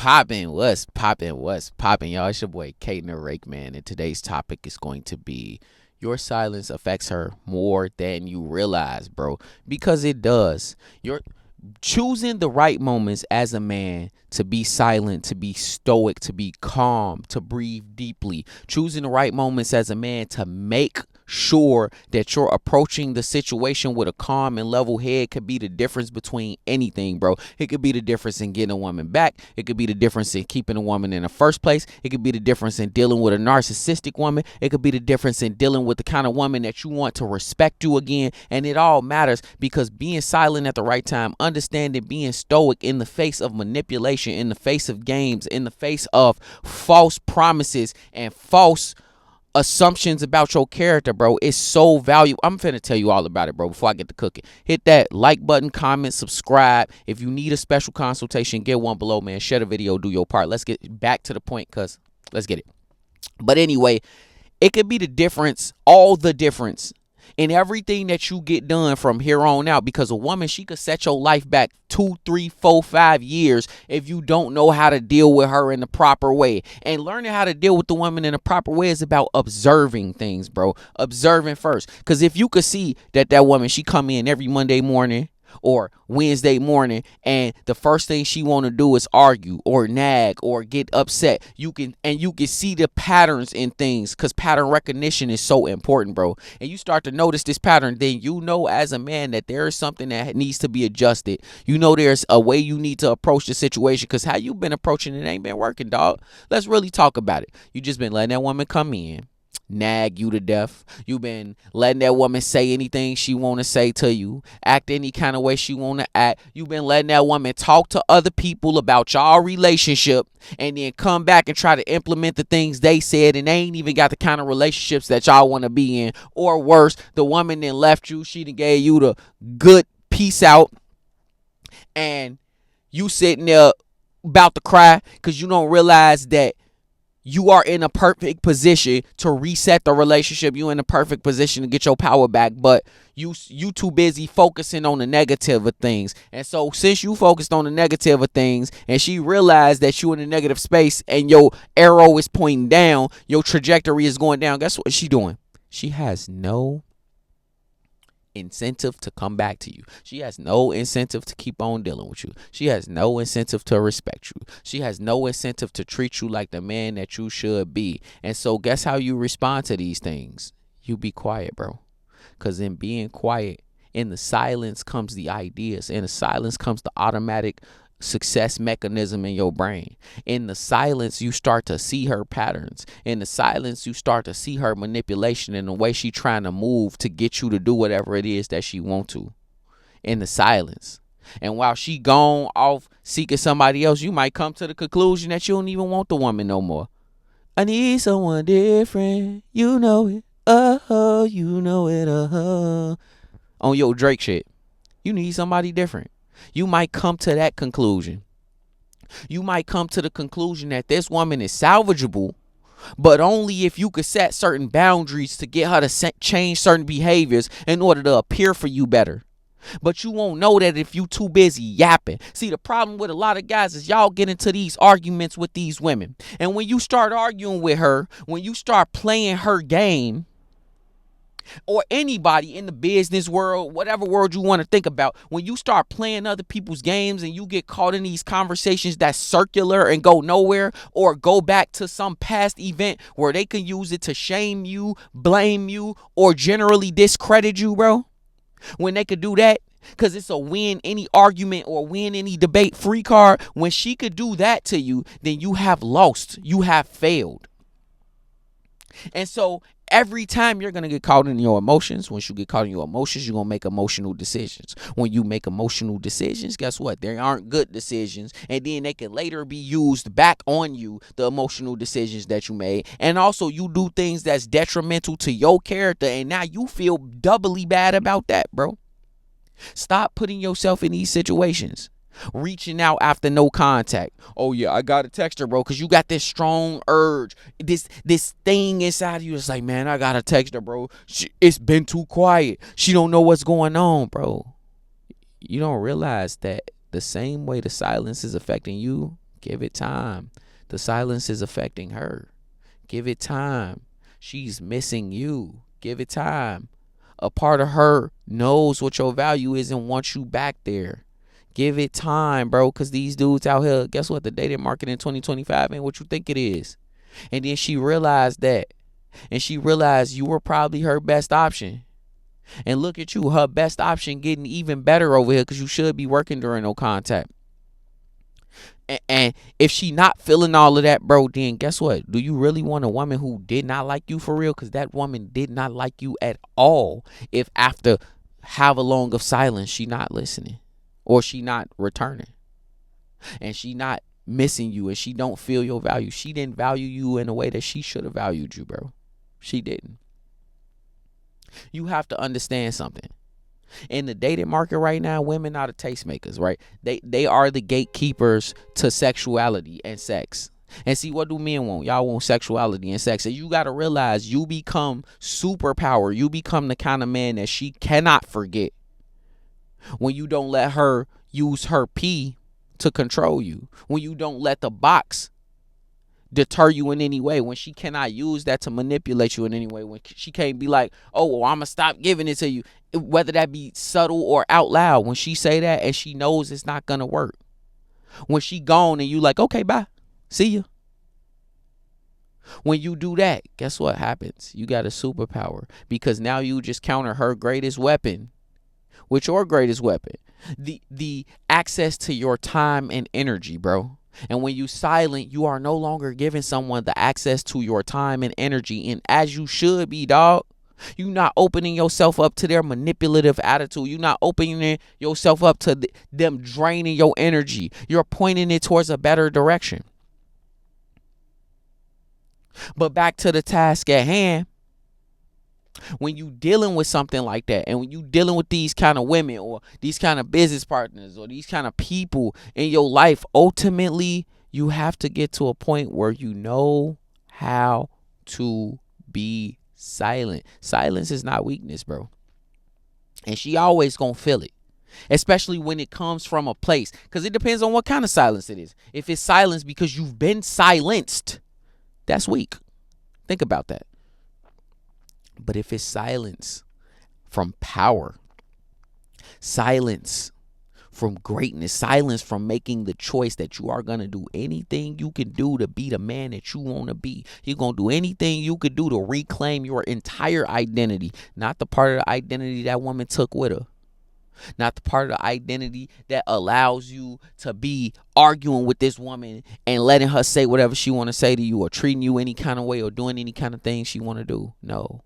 popping? What's popping? What's popping, y'all? It's your boy, Kate the Rake Man, and today's topic is going to be your silence affects her more than you realize, bro. Because it does. You're choosing the right moments as a man to be silent, to be stoic, to be calm, to breathe deeply. Choosing the right moments as a man to make sure that you're approaching the situation with a calm and level head could be the difference between anything, bro. It could be the difference in getting a woman back. It could be the difference in keeping a woman in the first place. It could be the difference in dealing with a narcissistic woman. It could be the difference in dealing with the kind of woman that you want to respect you again. And it all matters because being silent at the right time, understanding being stoic in the face of manipulation, in the face of games, in the face of false promises and false assumptions about your character, bro, is so valuable. I'm finna tell you all about it, bro, before I get to cooking. Hit that like button, comment, subscribe. If you need a special consultation, get one below, man. Share the video, do your part. Let's get back to the point, cuz let's get it. But anyway, it could be the difference, all the difference in everything that you get done from here on out, because a woman, she could set your life back 2, 3, 4, 5 years if you don't know how to deal with her in the proper way. And learning how to deal with the woman in the proper way is about observing things, bro. Observing first. Because if you could see that woman, she come in every Monday morning or Wednesday morning, and the first thing she want to do is argue or nag or get upset, you can see the patterns in things, because pattern recognition is so important, bro. And you start to notice this pattern, then you know as a man that there is something that needs to be adjusted. You know there's a way you need to approach the situation, because how you been approaching it ain't been working, dog. Let's really talk about it. You just been letting that woman come in, nag you to death. You've been letting that woman say anything she want to say to you, act any kind of way she want to act. You've been letting that woman talk to other people about y'all relationship and then come back and try to implement the things they said, and they ain't even got the kind of relationships that y'all want to be in. Or worse, the woman then left you, she done gave you the good peace out, and you sitting there about to cry because you don't realize that you are in a perfect position to reset the relationship. You in a perfect position to get your power back, but you too busy focusing on the negative of things. And so since you focused on the negative of things, and she realized that you in a negative space and your arrow is pointing down, your trajectory is going down, guess what she doing? She has no incentive to come back to you. She has no incentive to keep on dealing with you. She has no incentive to respect you. She has no incentive to treat you like the man that you should be. And so guess how you respond to these things? You be quiet, bro. Because in being quiet, in the silence comes the ideas. In the silence comes the automatic success mechanism in your brain. In the silence, you start to see her patterns. In the silence, you start to see her manipulation and the way she trying to move to get you to do whatever it is that she want to. In the silence. And while she gone off seeking somebody else, you might come to the conclusion that you don't even want the woman no more. I need someone different. You know it. Oh, you know it. On your Drake shit. You need somebody different. You might come to that conclusion. You might come to the conclusion that this woman is salvageable, but only if you could set certain boundaries to get her to change certain behaviors in order to appear for you better. But you won't know that if you too busy yapping. See, the problem with a lot of guys is y'all get into these arguments with these women. And when you start arguing with her, when you start playing her game, or anybody in the business world, whatever world you want to think about, when you start playing other people's games and you get caught in these conversations that's circular and go nowhere, or go back to some past event where they can use it to shame you, blame you, or generally discredit you, bro, when they could do that, because it's a win any argument or win any debate free card, when she could do that to you, then you have lost, you have failed. And so every time you're going to get caught in your emotions, once you get caught in your emotions, you're going to make emotional decisions. When you make emotional decisions, guess what? They aren't good decisions. And then they can later be used back on you, the emotional decisions that you made. And also you do things that's detrimental to your character. And now you feel doubly bad about that, bro. Stop putting yourself in these situations. Reaching out after no contact. Oh yeah, I gotta text her, bro, because you got this strong urge, this thing inside of you. It's like, man, I gotta text her, bro. It's been too quiet. She don't know what's going on, bro. You don't realize that the same way the silence is affecting you, Give it time. The silence is affecting her. Give it time. She's missing you. Give it time. A part of her knows what your value is and wants you back there. Give it time, bro, because these dudes out here, guess what? The dating market in 2025 ain't what you think it is. And then she realized that. And she realized you were probably her best option. And look at you, her best option getting even better over here because you should be working during no contact. And if she not feeling all of that, bro, then guess what? Do you really want a woman who did not like you for real? Because that woman did not like you at all. If after however long of silence, she not listening or she not returning and she not missing you and she don't feel your value. She didn't value you in a way that she should have valued you, bro. She didn't. You have to understand something. In the dating market right now, women are the tastemakers, right? They are the gatekeepers to sexuality and sex. And see, what do men want? Y'all want sexuality and sex. And you got to realize you become superpower. You become the kind of man that she cannot forget when you don't let her use her pee to control you. When you don't let the box deter you in any way, when she cannot use that to manipulate you in any way, when she can't be like, oh, well, I'm gonna stop giving it to you, whether that be subtle or out loud. When she say that and she knows it's not gonna work, when she gone and you like, okay, bye, see ya. When you do that, guess what happens? You got a superpower, because now you just counter her greatest weapon with your greatest weapon, the access to your time and energy, bro. And when you silent, you are no longer giving someone the access to your time and energy. And as you should be, dog. You're not opening yourself up to their manipulative attitude. You're not opening yourself up to them draining your energy. You're pointing it towards a better direction. But back to the task at hand. When you dealing with something like that, and when you dealing with these kind of women or these kind of business partners or these kind of people in your life, ultimately you have to get to a point where you know how to be silent. Silence is not weakness, bro. And she always gonna feel it, especially when it comes from a place, because it depends on what kind of silence it is. If it's silence because you've been silenced, that's weak. Think about that. But if it's silence from power, silence from greatness, silence from making the choice that you are going to do anything you can do to be the man that you want to be. You're going to do anything you could do to reclaim your entire identity, not the part of the identity that woman took with her. Not the part of the identity that allows you to be arguing with this woman and letting her say whatever she want to say to you or treating you any kind of way or doing any kind of thing she want to do. No.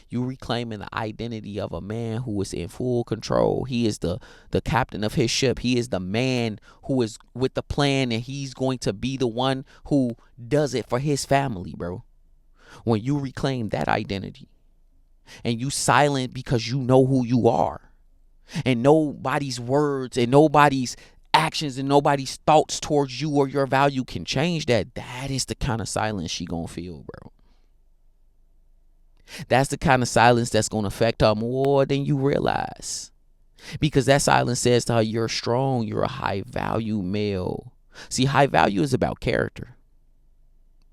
You reclaiming the identity of a man who is in full control. He is the captain of his ship. He is the man who is with the plan, and he's going to be the one who does it for his family, bro. When you reclaim that identity and you silent because you know who you are, and nobody's words and nobody's actions and nobody's thoughts towards you or your value can change that, that is the kind of silence she gonna feel, bro. That's the kind of silence that's going to affect her more than you realize. Because that silence says to her, you're strong, you're a high value male. See, high value is about character.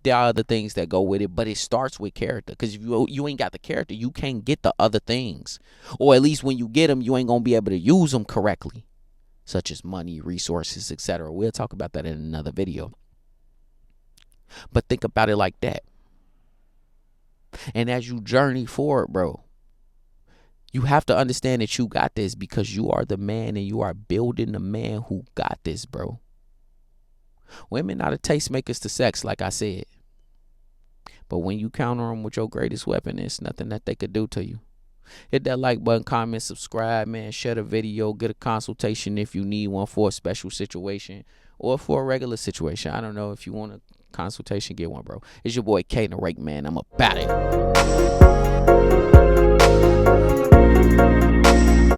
There are other things that go with it, but it starts with character. Because if you ain't got the character, you can't get the other things. Or at least when you get them, you ain't going to be able to use them correctly. Such as money, resources, etc. We'll talk about that in another video. But think about it like that. And as you journey forward, bro, you have to understand that you got this, because you are the man and you are building the man who got this, bro. Women are the tastemakers to sex, like I said. But when you counter them with your greatest weapon, there's nothing that they could do to you. Hit that like button, comment, subscribe, man. Share the video. Get a consultation if you need one for a special situation or for a regular situation. I don't know if you want a consultation, get one, bro. It's your boy K the Rake Man. I'm about it.